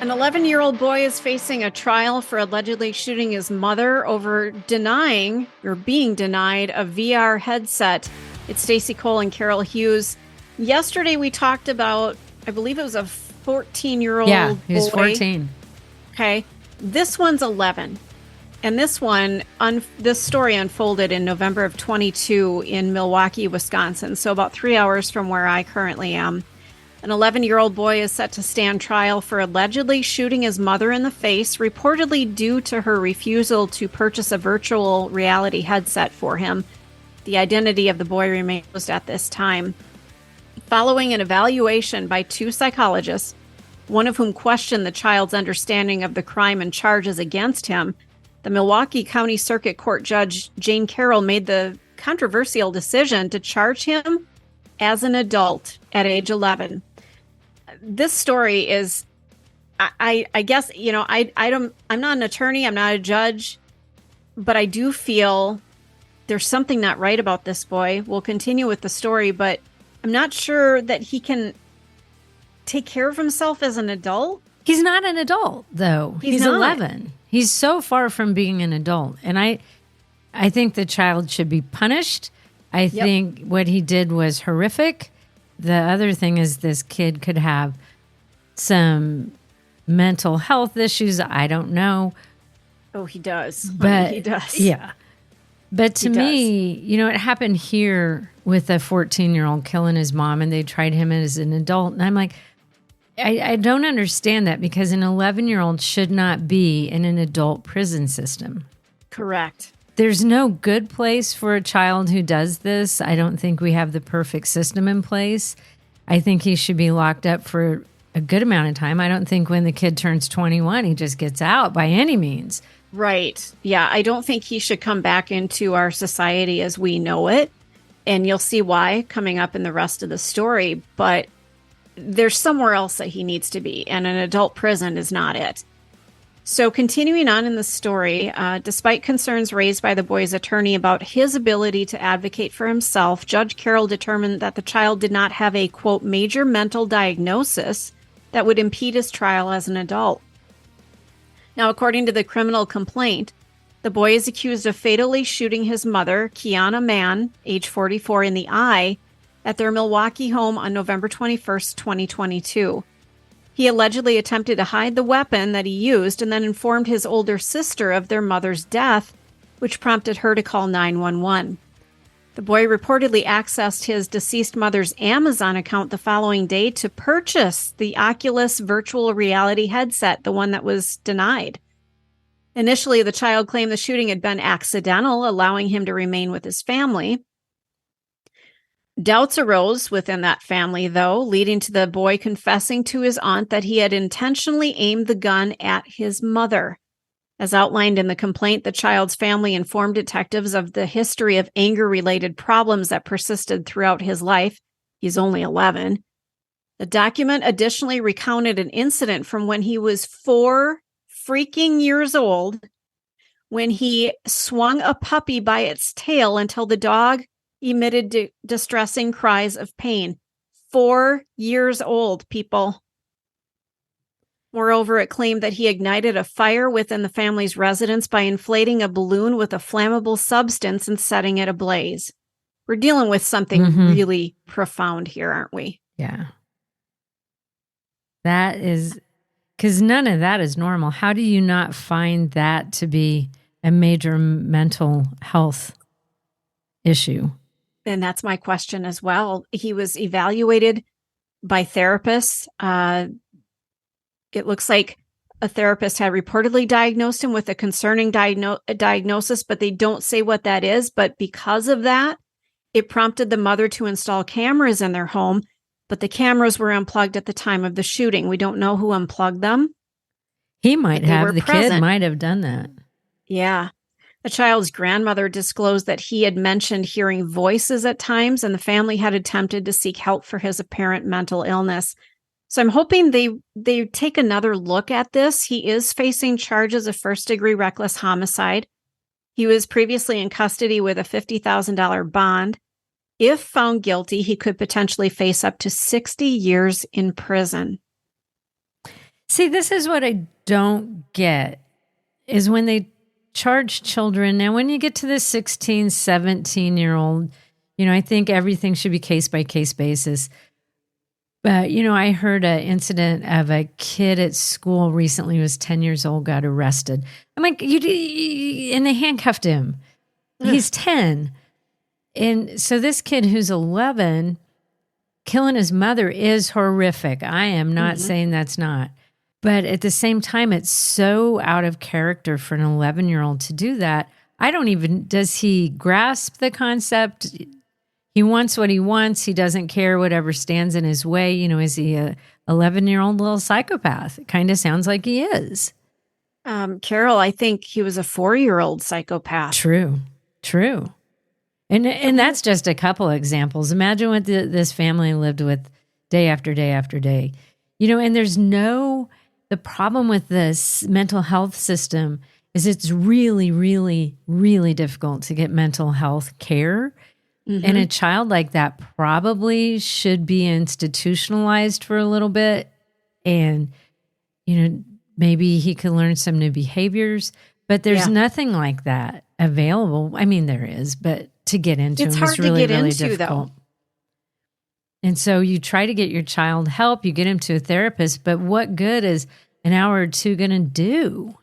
An 11-year-old boy is facing a trial for allegedly shooting his mother over denying or being denied a VR headset. It's Stacey Cole and Carroll Hughes. Yesterday we talked about, I believe it was a 14-year-old Yeah, he was boy. 14. Okay. This one's 11. And this one, this story unfolded in November of 22 in Milwaukee, Wisconsin. So about 3 hours from where I currently am. An 11-year-old boy is set to stand trial for allegedly shooting his mother in the face, reportedly due to her refusal to purchase a virtual reality headset for him. The identity of the boy remains at this time. Following an evaluation by two psychologists, one of whom questioned the child's understanding of the crime and charges against him, the Milwaukee County Circuit Court Judge Jane Carroll made the controversial decision to charge him as an adult at age 11. This story is, I guess, I'm not an attorney, I'm not a judge, but I do feel there's something not right about this boy. We'll continue with the story, but I'm not sure that he can take care of himself as an adult. He's not an adult, though. He's not. 11. He's so far from being an adult. And I think the child should be punished. I think what he did was horrific. The other thing is this kid could have some mental health issues. I don't know. Oh, he does. But he does. Yeah. But to me, it happened here with a 14-year-old killing his mom, and they tried him as an adult. And I'm like, I don't understand that, because an 11-year-old should not be in an adult prison system. Correct. There's no good place for a child who does this. I don't think we have the perfect system in place. I think he should be locked up for a good amount of time. I don't think when the kid turns 21, he just gets out by any means. Right. Yeah, I don't think he should come back into our society as we know it. And you'll see why coming up in the rest of the story. But there's somewhere else that he needs to be, and an adult prison is not it. So continuing on in the story, despite concerns raised by the boy's attorney about his ability to advocate for himself, Judge Carroll determined that the child did not have a, quote, major mental diagnosis that would impede his trial as an adult. Now, according to the criminal complaint, the boy is accused of fatally shooting his mother, Kiana Mann, age 44, in the eye at their Milwaukee home on November 21st, 2022. He allegedly attempted to hide the weapon that he used and then informed his older sister of their mother's death, which prompted her to call 911. The boy reportedly accessed his deceased mother's Amazon account the following day to purchase the Oculus virtual reality headset, the one that was denied. Initially, the child claimed the shooting had been accidental, allowing him to remain with his family. Doubts arose within that family, though, leading to the boy confessing to his aunt that he had intentionally aimed the gun at his mother. As outlined in the complaint, the child's family informed detectives of the history of anger-related problems that persisted throughout his life. He's only 11. The document additionally recounted an incident from when he was 4 freaking years old, when he swung a puppy by its tail until the dog emitted distressing cries of pain. 4 years old, people. Moreover, it claimed that he ignited a fire within the family's residence by inflating a balloon with a flammable substance and setting it ablaze. We're dealing with something really profound here, aren't we? Yeah. That is, because none of that is normal. How do you not find that to be a major mental health issue? And that's my question as well. He was evaluated by therapists. It looks like a therapist had reportedly diagnosed him with a concerning diagnosis, but they don't say what that is. But because of that, it prompted the mother to install cameras in their home, but the cameras were unplugged at the time of the shooting. We don't know who unplugged them. He might have. The kid might have done that. Yeah. The child's grandmother disclosed that he had mentioned hearing voices at times, and the family had attempted to seek help for his apparent mental illness. So I'm hoping they take another look at this. He is facing charges of first-degree reckless homicide. He was previously in custody with a $50,000 bond. If found guilty, he could potentially face up to 60 years in prison. See, this is what I don't get is when they charge children. Now, when you get to the 16, 17-year-old, I think everything should be case by case basis. But, I heard an incident of a kid at school recently who was 10 years old, got arrested. I'm like, and they handcuffed him. He's 10. And so this kid who's 11, killing his mother is horrific. I am not saying that's not. But at the same time, it's so out of character for an 11-year-old to do that. Does he grasp the concept? He wants what he wants. He doesn't care whatever stands in his way. Is he a 11-year-old little psychopath? It kind of sounds like he is. Carroll, I think he was a 4-year-old psychopath. True. And that's just a couple examples. Imagine what this family lived with day after day after day. And the problem with this mental health system is it's really, really, really difficult to get mental health care. And a child like that probably should be institutionalized for a little bit. And, maybe he could learn some new behaviors, but there's nothing like that available. I mean, there is, but to get into it's hard really, to get really into, difficult. though. And so you try to get your child help, you get him to a therapist, but what good is an hour or two going to do?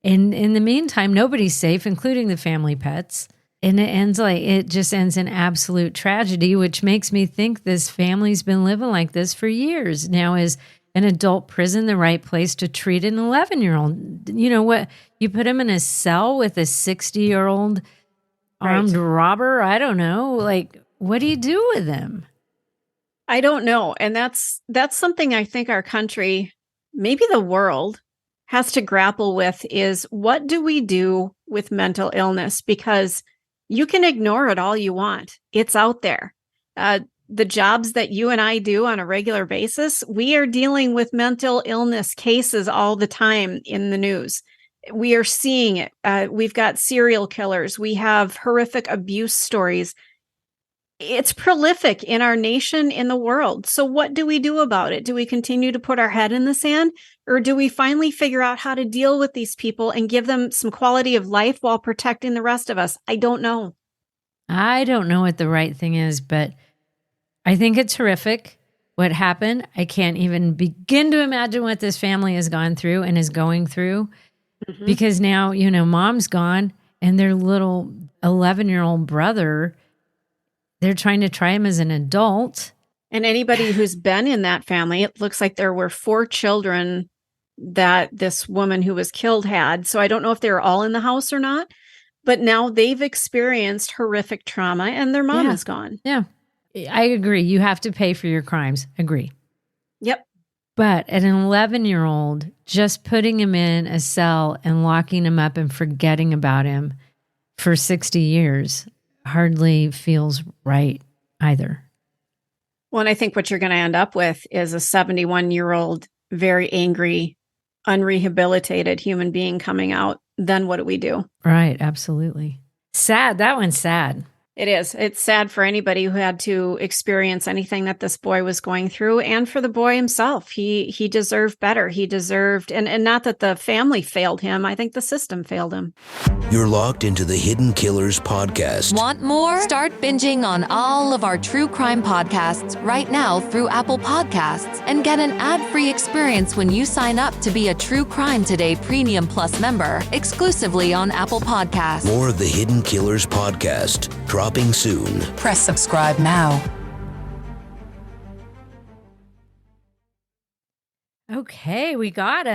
And in the meantime, nobody's safe, including the family pets. And it just ends in absolute tragedy, which makes me think this family's been living like this for years. Now, is an adult prison the right place to treat an 11-year-old? What? You put him in a cell with a 60-year-old armed robber? I don't know. Like, what do you do with him? I don't know. And that's something I think our country, maybe the world, has to grapple with is what do we do with mental illness? Because you can ignore it all you want. It's out there. The jobs that you and I do on a regular basis, we are dealing with mental illness cases all the time in the news. We are seeing it. We've got serial killers. We have horrific abuse stories. It's prolific in our nation, in the world. So what do we do about it? Do we continue to put our head in the sand? Or do we finally figure out how to deal with these people and give them some quality of life while protecting the rest of us? I don't know. I don't know what the right thing is, but I think it's horrific what happened. I can't even begin to imagine what this family has gone through and is going through because now, mom's gone and their little 11-year-old brother, they're trying to try him as an adult. And anybody who's been in that family, it looks like there were 4 children that this woman who was killed had. So I don't know if they were all in the house or not, but now they've experienced horrific trauma and their mom is gone. Yeah, I agree. You have to pay for your crimes. Agree. Yep. But at an 11-year-old, just putting him in a cell and locking him up and forgetting about him for 60 years hardly feels right either. Well, and I think what you're going to end up with is a 71-year-old, very angry, unrehabilitated human being coming out. Then what do we do? Right. Absolutely. Sad. That one's sad. It is. It's sad for anybody who had to experience anything that this boy was going through, and for the boy himself. He deserved better. He deserved, and not that the family failed him. I think the system failed him. You're locked into the Hidden Killers podcast. Want more? Start binging on all of our true crime podcasts right now through Apple Podcasts and get an ad-free experience when you sign up to be a True Crime Today Premium Plus member exclusively on Apple Podcasts. More of the Hidden Killers podcast dropping soon. Press subscribe now. Okay, we got him.